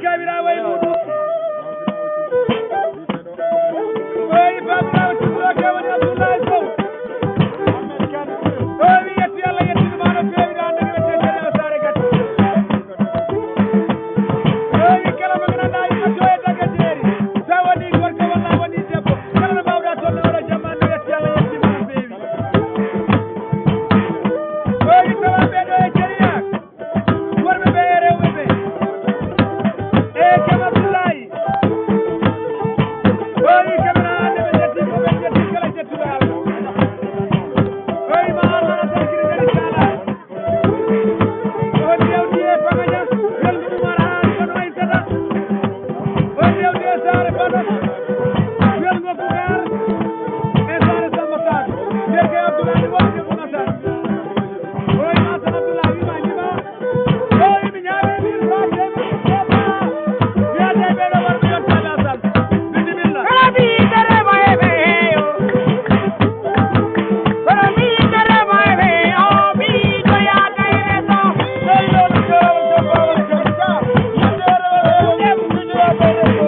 kabira way mudu way babira tudro ke woni Abdullah Sow way yetti Allah yetti mano kabira ande wete jere sare gat way kala magana dai ma joye daga jeri sawani gorko walla woni debbo kala bawda to wala jamman yetti Allah yetti mano bewi way tawa be do e jeriya worbe be rewbe be e kam Abdullah way kamera ande be yetti ko be yetti kala jettu dal way ma Allah na takiri dari kala o dewdi e pagaja yel du mara kono ay sada o dewdi e sare kono yel go bugar e sare samba tak deke Abdullah ni wonde ko nasar way ma tan Abdullah wi ma jima way mi nyaade mi raade mi soba ya de be do war bi tala sal bismillah Rabi dare mai be yo Rabi dare mai be o bi to ya dai ne so ay lo ko ko ko ko yedere e mu ni ra be ko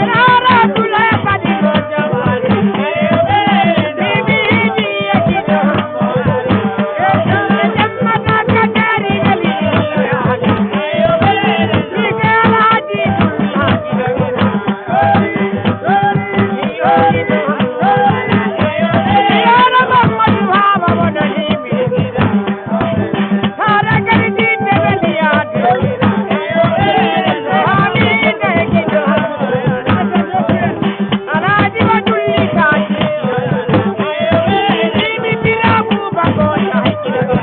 era Abdullah padi go jawari bibi ji ki do jamma ka kadari nabi ya ni ke alaji ya Muhammad baba bodani mi sara kari di tebeliya ami de ki do alaji badulli ka bibi bilabu bago ya ki do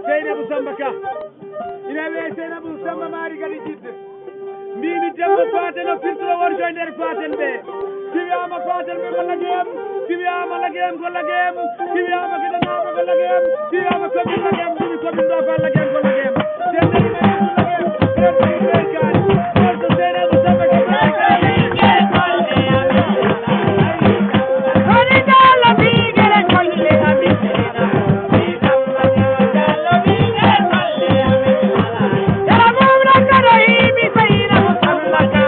Zainabu Sambaka ina we Zainabu Samba mari gadi jidde mbimi debbo faten o firtoro worjo nder faten ɓe siwiyama faten ɓe golla gem siwiyama lagem golla gem siwiyama geɗanama golla gem siwiyama komin lagem ɗumi komin ɗo fa lagem golla gem Zainabu Sambaka Koni dalla bigere kolle ami Yara mumra kada imi sayina musambaka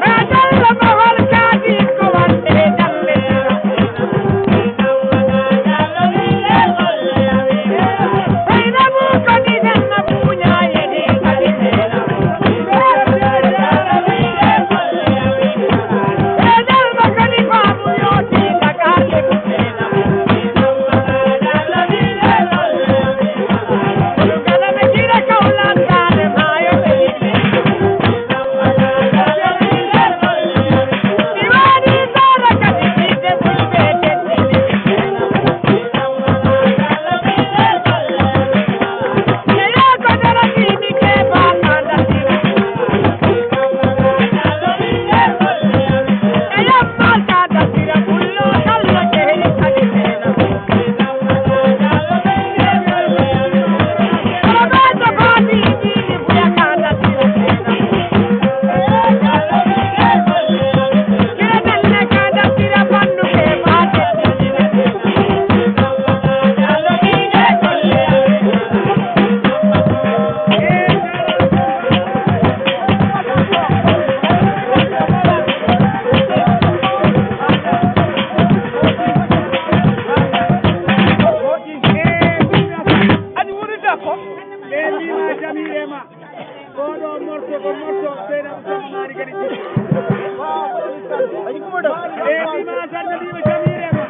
Ma dalla mahal kadi ko wante dalle Sayina mu kadi nanna punya yedi kadi nena Edal makani babu yoti takale kusena Lugana me gira kaulan kale mayo belime Diwani sara kadi kite bulbe tetini Neya kodara kini ke bakanda Neya malta dasira kullo kalla kehri kadi sena Alabata fati dini buya kanda sira sena Kira delle kanda sira pannu ke bate adi woni dako e mbima jamirema oɗo morto ko morto Zainabu Samba mari gadi jidde e mbima tanna mbima jamirema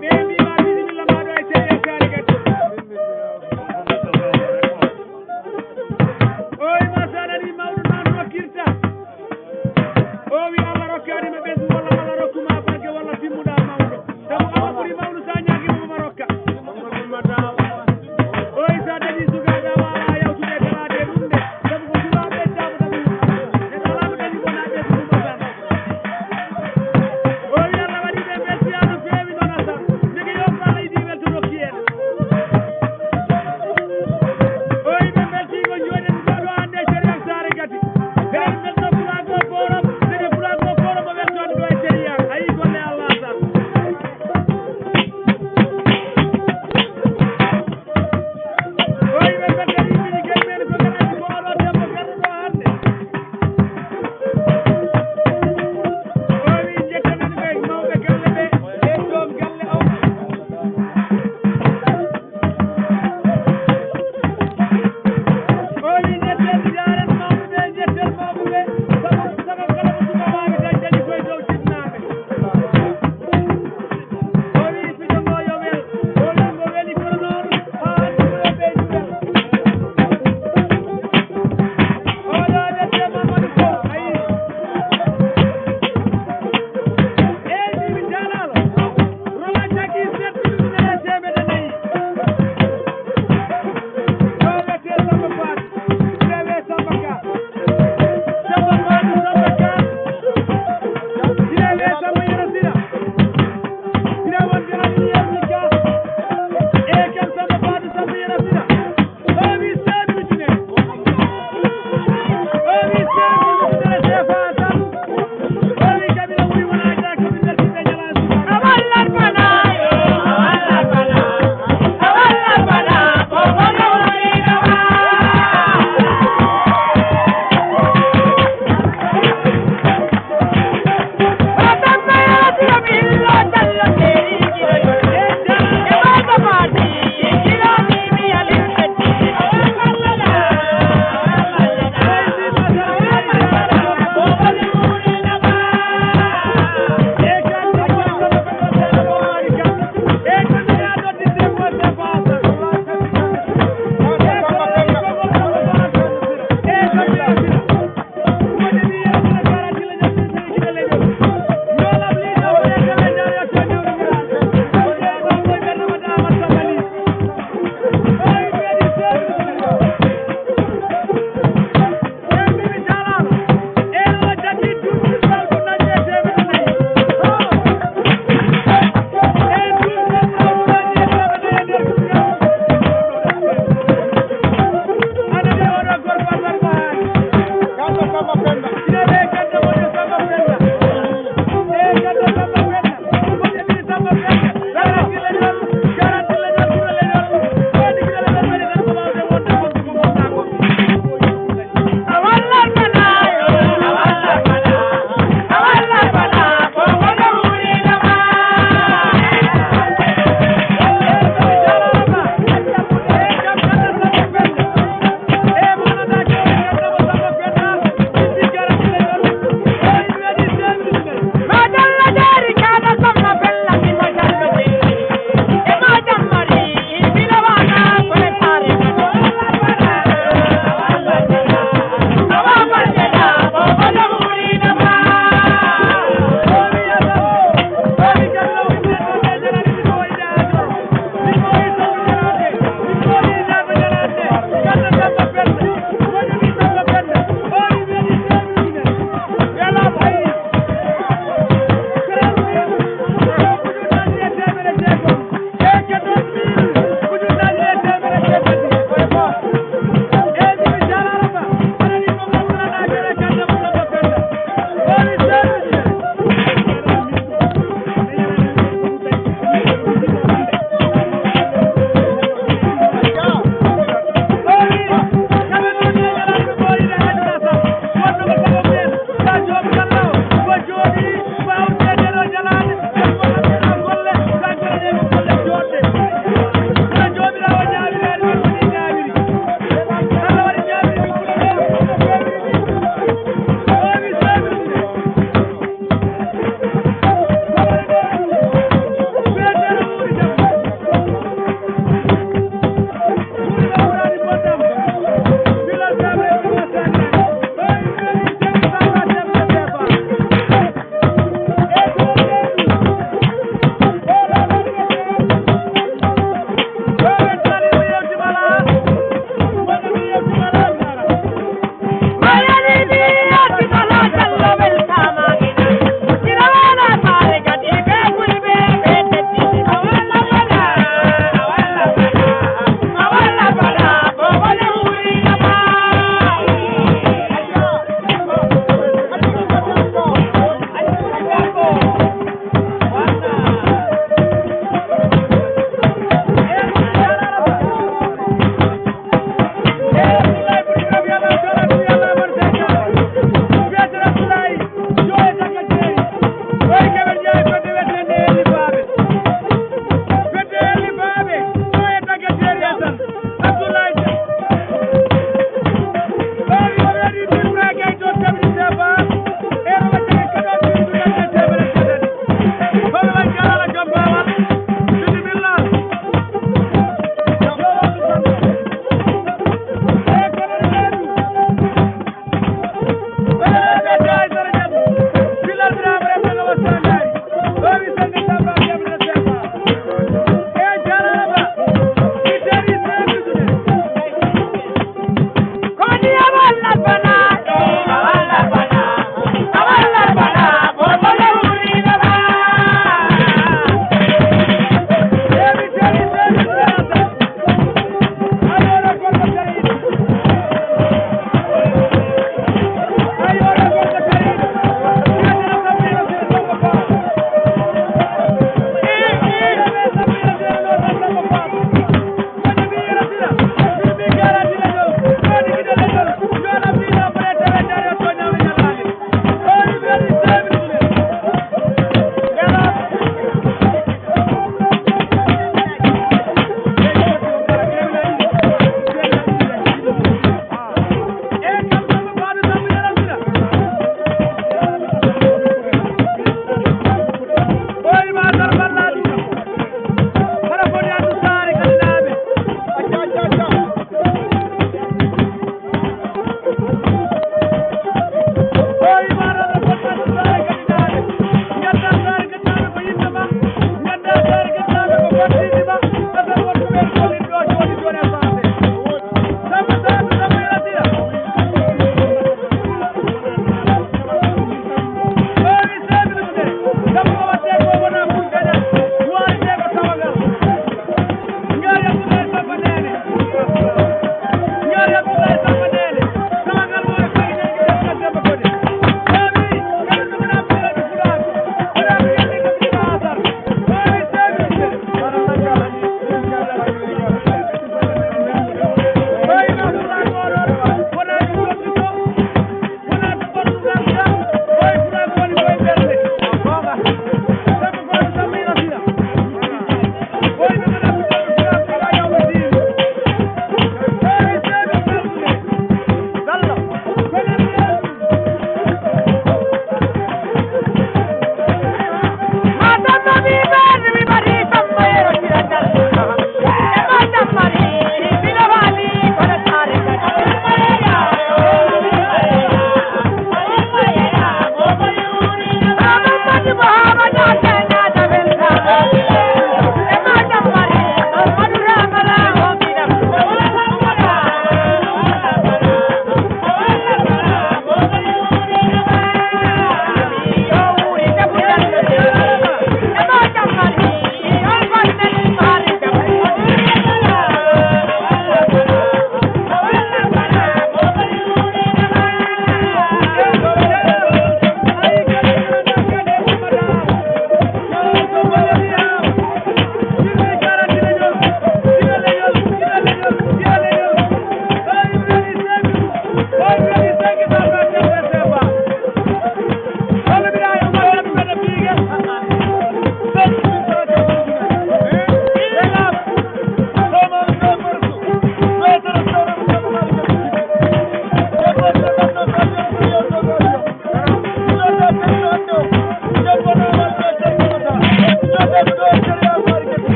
ɓe mbima bisimilla maɗo e seye sari gadi oy ma saɗani mawɗo nano wakkirta o wi Allah rokkanima ɓesgu walla Allah rokkuma barke walla timmuɗa mawɗo sabu Allah ɓuuri mawɗo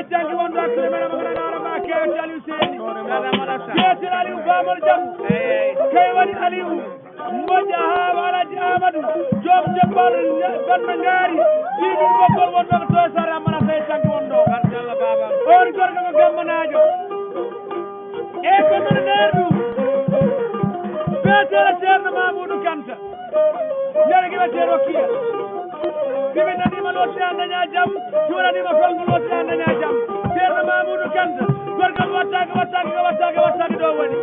jangi wonde hakkude meɗen mo ganduɗa ma kewte Aliou Seyni jeetir Aliou Famol Jam kay woni Aliou moƴƴa haaba Alaji Amadou joom jebbal banno ngaari ɗiɗum boggol wonɗo ko to sare amana tawi jangi wonɗo on gorko ko gammanajo e ko noon nder ɗum beetera ceerno Mamoudou Kanta ñargi wete Rokiya bimi nanima lotina daña jam juuranima kolgo lotina daña jam ceerno Mamoudou Kanta gorgal wattake ɗo woni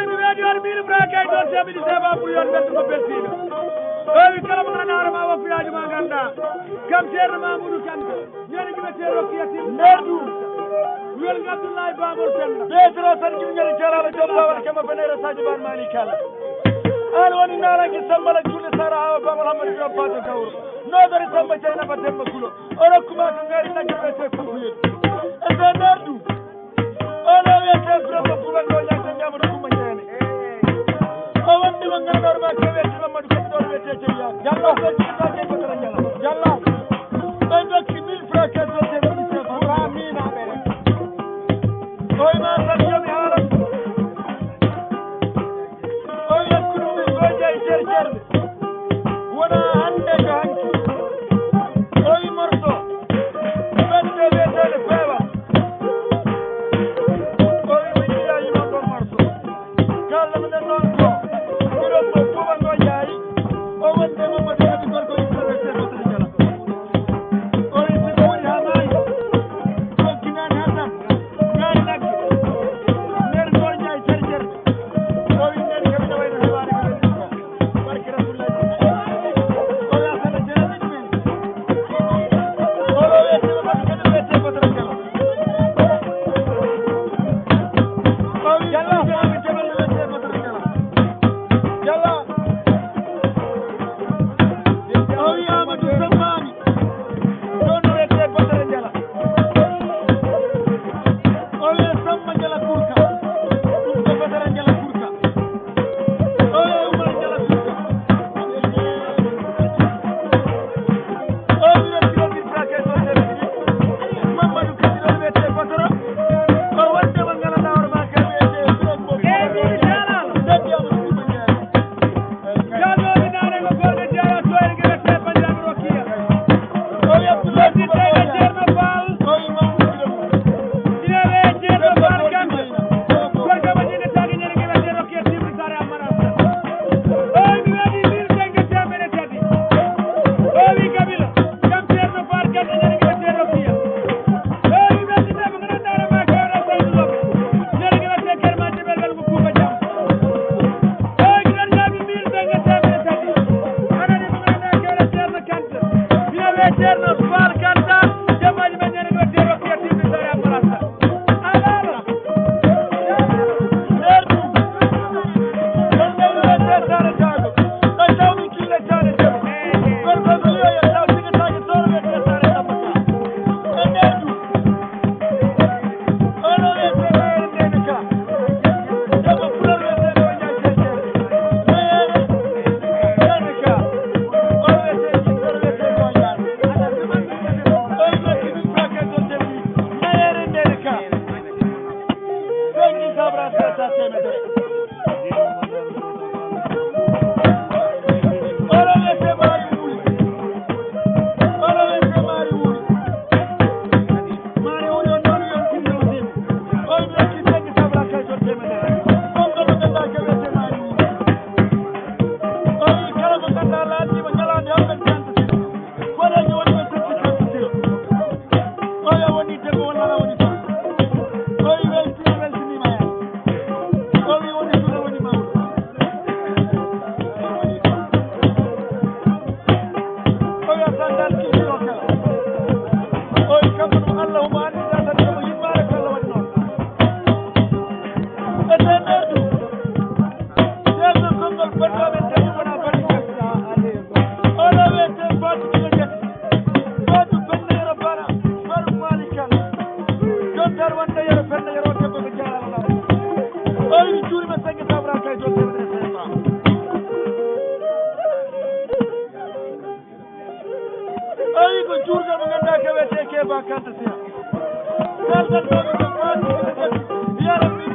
mi weeɗi on mbiɗo brakay ɗon seɓiɗi seba pour yon beltumo beltiɗo wi kala mo ganduɗa hoorema woppiyaji ma ganduɗa kam ceerno Mamoudou Kanta ñargi wete Rokiya tim nder ɗum wel Abdoulaye Babol Penda ɓeetoro tan jimñere jalaɓe joom bawal kema fenere Sadio Ban Mali Kala an woni narangi sambala julde sara hawa Babal Hamadou Diop Pato Gawro nodori samba Dieynaba Demba Kulo o rokkuma ko ngari nagge wiyete Koukouyel e so nder ɗum oɗo wiyete Birama Boubacar ñagde ñamadou Coumba Ndiéné o wondima gannorma ko wiyete Mamadou Kadi ɗo wiyete Jeeya Diallo so jiɗɗake Badara Diallo Diallo ɓe dokki 1000 francs kesoje ministre amina oy ma tan yomi haala oy yakkuɗum min goƴƴa e nder jerde wona hande ko hanki oy morto ɓedde wiyetede feewa oy mi yiyayi noon ɗon morto kalno minen noon ko ɓiɗon mo Bouba ngo yaayi o wonde Mamadou Kadi gorko wiyete Badara Diallo oy siko woni ha maayi jogginani ha tan ngaari nagge nder goƴƴa e nder jerde o wi ndeni kadi ne wayno hewaade ko ɓen ɗum ko barke Rasulullahi o yasana jeeɗiɗi men oɗo wiyete Mamadou Kadi wiyete Badara Diallo o wi jami jabel wiyete Badara Diallo Diallo o wi Amadou Sambani ɗon wiyete Badara Diallo o wiye Samba Diallo Kourka ɗum ko Badara Diallo Kourka o wiye Oumar Diallo Kourka o wiye kilodir sake so seeɗiɗi Mamadou Kadi ɗon wiyete Badara o wondema gandanɗa hoorema ka wiyete Birame Debbi Amadou Coumba Ndiéné janomi nane ko golɓe jeeya toyre ko wiyete bandiraɓe Rokiya o wiye Abdoulaye Boubacar ceerno Fall o wi Mamadou Birame ine weye ceerno Fall Kanta gorko mo jiɗetake ñande ko wiyete Rokiya timmi sare ammana oy mi waɗi 1500 temedde tati o wi Kabila kam ceerno Fall Kanta ñande ko wiyete Rokiya o wi welditemo ko gandanɗa hoorema kewɗa Seydou Lop ñande ko wiyete Kerma Dibel welgo Bouba Diam oy giɗon jaabi 1500 temedde tati anani mo gandanɗa kewɗa ceerno Kanta ine weye ceerno Fall Kanta jammaji men ñande ko wiyete Rokiya timmi sare ammana alala nder ɗum ɗon ndewi wiyete Sare Diago ɗon tawmi kille Sare Diago gorko ko wiyoyo taw sigatake toon wiyete Sare Sambata e nder ɗum oɗo wiyete Mayere Ndene Ka Demba Pulor wiyete o ñagde jerde Mayere Ndene Ka o wiyete jiɗɗo wiyete Goñar oy dokki min fake so temmi Mayere Ndene Ka ɓengi sabra seta temedere oɗo wiyete Mari Wuri oɗo wiyete Mari Wuri Mari Wuri on noon yontinno sim oy dokki ɓengi sabra kay so temedere on ko ganduɗa ko wiyete Mari Wuri o wi kala mo ganduɗa laatima ñalande hamɓen 30 kilo koɗeje woni ɓe 30 kilo o wi a woni debbo walla a woni fa o wi weltinima hen o wi woni suuɗa woni mawɗo o wi a sandal kiɗino kala o wi kanko ɗum allahuma andida tan komo yimmare ko Allah waɗi noon e nder ɗum ceerno konngol banɗoɓe tawi wona banɗi oɗo wiyete Fatou Kilo Diaty Fatou Penda Yero Bana Farou Mali Kala jontar wonde yero Penda Yero debbo ko jaralaɗa o wi juurima sangue sabra kay to temedere CFA ko jurga mo ganda ke wete ke ba kanta siya dal dal do ko fasi ya rabbi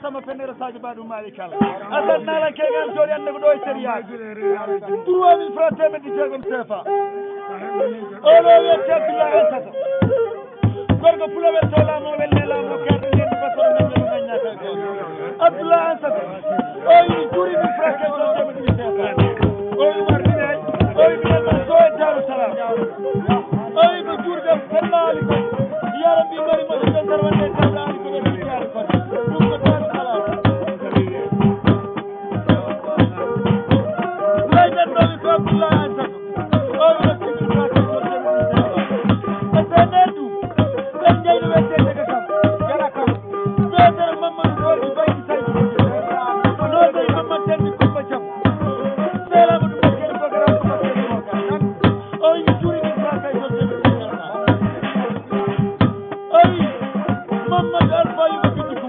sama fenere sadio badou malikala asan nala ke gam jori ande ko do e seria 3000 francs temedi jegom sefa olo wette bila asata gorgo pulowe tola mo welle la mo kerde nden pasoro men no gagna ko abdullah asata o yi juri bi francs ke do temedi sefa o yi war ni ay o yi bi ma so e daru salam o yi ko jurgam fennali ko ya rabbi bari mo so darwande tawdani ko be diar ko Muhammad Alfa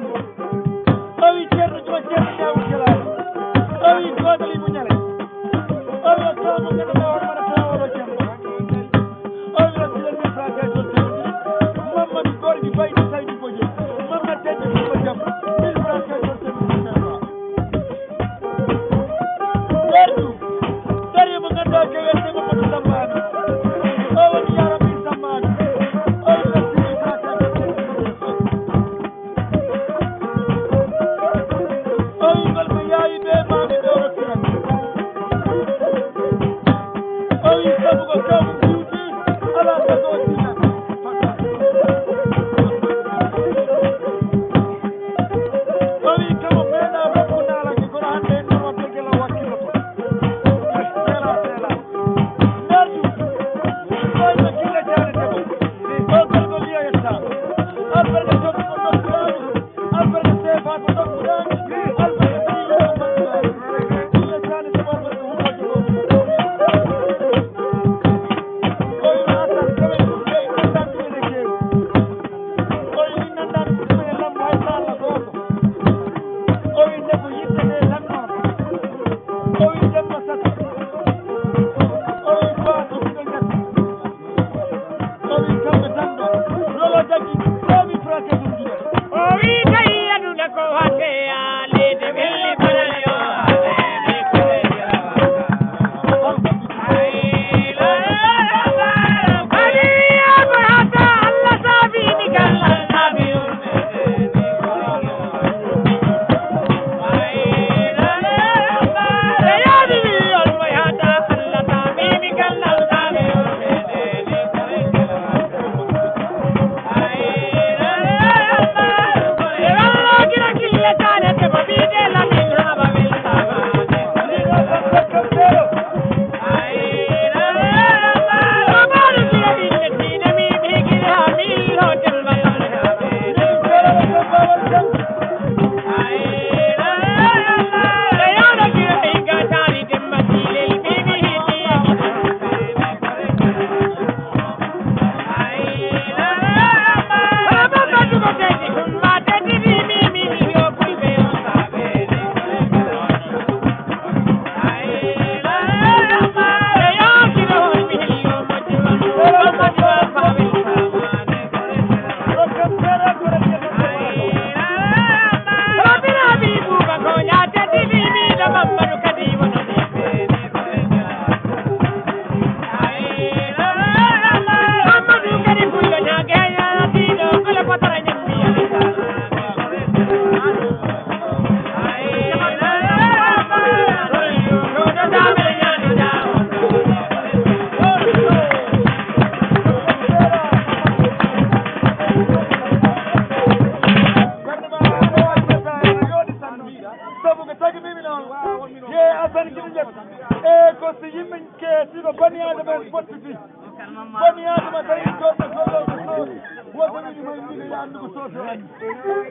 woni mo yidi ya andu ko soso en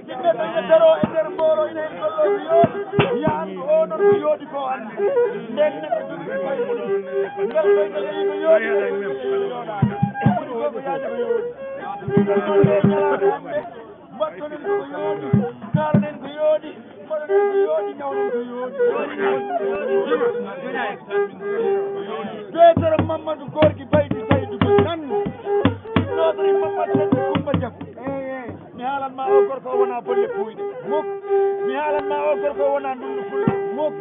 dinne daña daro e nder mboro ina en gollo ko yoodi ya andu o non ko yoodi ko andi nden neɗɗo jogi koye ngal koye ngal yi ko yoodi ko yaaja ko yoodi mbattonen ko yoodi kaalanen ko yoodi mbaɗonen ko yoodi ñawnen ko yoodi Peetero Mamadou Gorgui Baydi Saydou ko nan nodori Mamadou Sende Coumba Diago mi haalanma o gorko o wona bolle puyɗe muk mi haalanma o gorko o wona ndundu fulɓe muk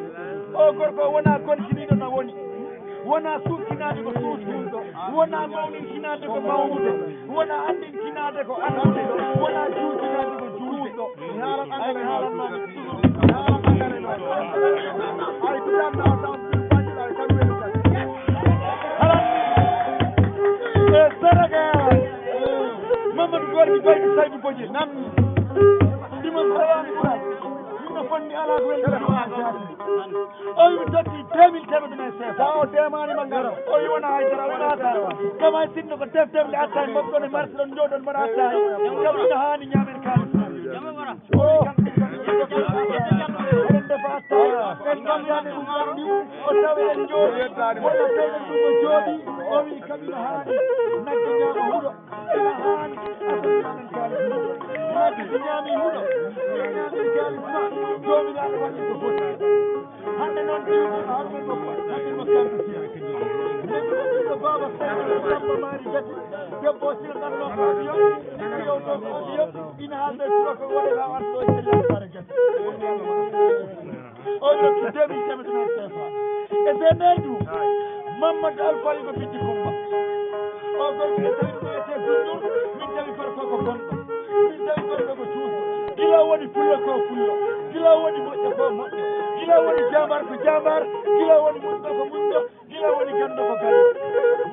o gorko o wona gontiniɗo no woni wona sukkinade ko suuskunɗo wona mawninkinade ko mawnude wona andinkinade ko andude wona juutinade ko juulɗo mi haalan angale haalanma mi haalan angale no ay bidanna o taw bañiɗa e tan welutan Sénégal Mamadou Gorgui Baydi Saydou Bodji nan ndima tawani pras yimɓe fonni ala ko weltata o yimi totti 2000 temedene seesa o temanima ngara o wi wona haydara wona attawa kama sinno ko deftemde attaye mofɗon e marche ɗon jooɗon mbaɗa attaye kam ina hani ñamen kalis eɗen defa attaye en gandade ɗum gandi o tawi en jooɗi wona tewɗen ɗum ko jooɗi o wi kam ina hani nagge ñaama huuɗo ina hani asanen kalis nagge so ñaami huuɗo ñamen kalis ma joominaɗo waɗi ko foti hande noon jiwɗo hande ko hakkimo kanko siya ndeɓiɗo baba samba mari gati debbo sirɗanno ko avion ina yewto ko avion ina haalde suwa ko waɗata warto e sare gati o yokki 2000 temedene CFA e se nayi ɗum Mamadou Alpha ko biddi Coumba o gorko e tawi ɗum ete duɗɗum min tawi gorko ko gonɗo min tawi gorko ko cuuɗo gila woni fullo ko fullo gila woni moƴƴo ko moƴƴo gila woni jambar ko jambar gila woni muɗɗo ko muɗɗo gila woni ganndo ko ganndo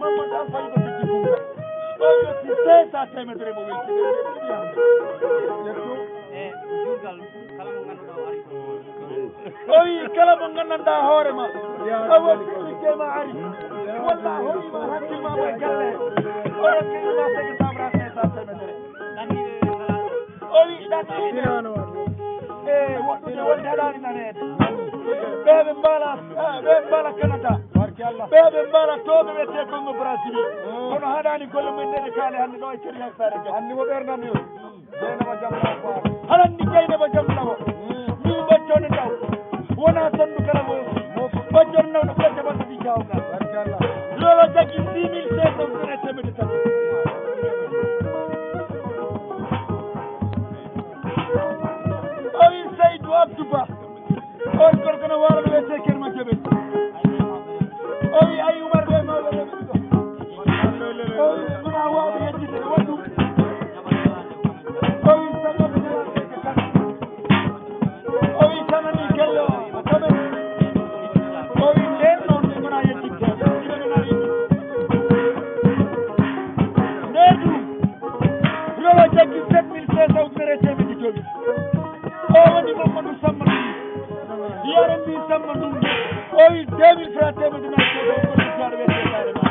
Mamadou Alpha ko biddi Coumba o yotti 500 temedere mo welti o wi kala mo nganndanɗaa hoore ma a waɗi liggeyma ari walla hoɗima hakkilma mo e galle o rokkirima segi sabra 500 temedere o wi ɗanɗiɗe e woɗɗude wonde haɗani naneede ɓeɓe mbala Canada ɓeɓe mbala toɓe wiyete Congo Brazzaville kono haɗani golle mumen nde kaale hannde ɗo e ceriyak sare ga anndi mo ɓernami o Jeynaba Jamlawo halanni Jeynaba Jamlawo mi ɓoccone taw wona sondu kala mo ɓoccon nawno ɓocca basabi jawgal lolo jaggi 6500 temedde tati o wi Seydou Abdou Ba on gorko no waalo no wiyete Kerma Jaɓel o wi ay Oumar ɓe mawɓe reɓe ɗo o wi wona wawɓe yettide ɗo waɗɗum o wi sangoɓe newaɗeke kan o wi tanani gelle o kamen o wi nden noon ɗe gona yettitteɓe iɓeɗona yimɓe nde ɗum yolo jaggi 7500 ujunere temedde joyi o woni Mamadou Samba Ndoumbe yaro mbi Samba Ndoumbe o wi 2000 francs temedde nayi koɗo jaɗo wiyete sare ma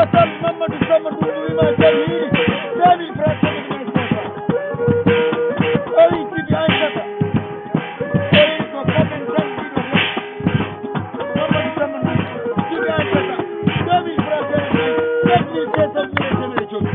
asal Mamadou Samba Ndoumbe wima jari hiiri 2000 francs temedde nayi sefa o wi Tibi Aissata o wi ko kamen tan ɗiɗo Mamadou Samba Ndoumbe Tibi Aissata 2000 francs temedde nayi 7500 temedde joyi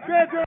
Pedro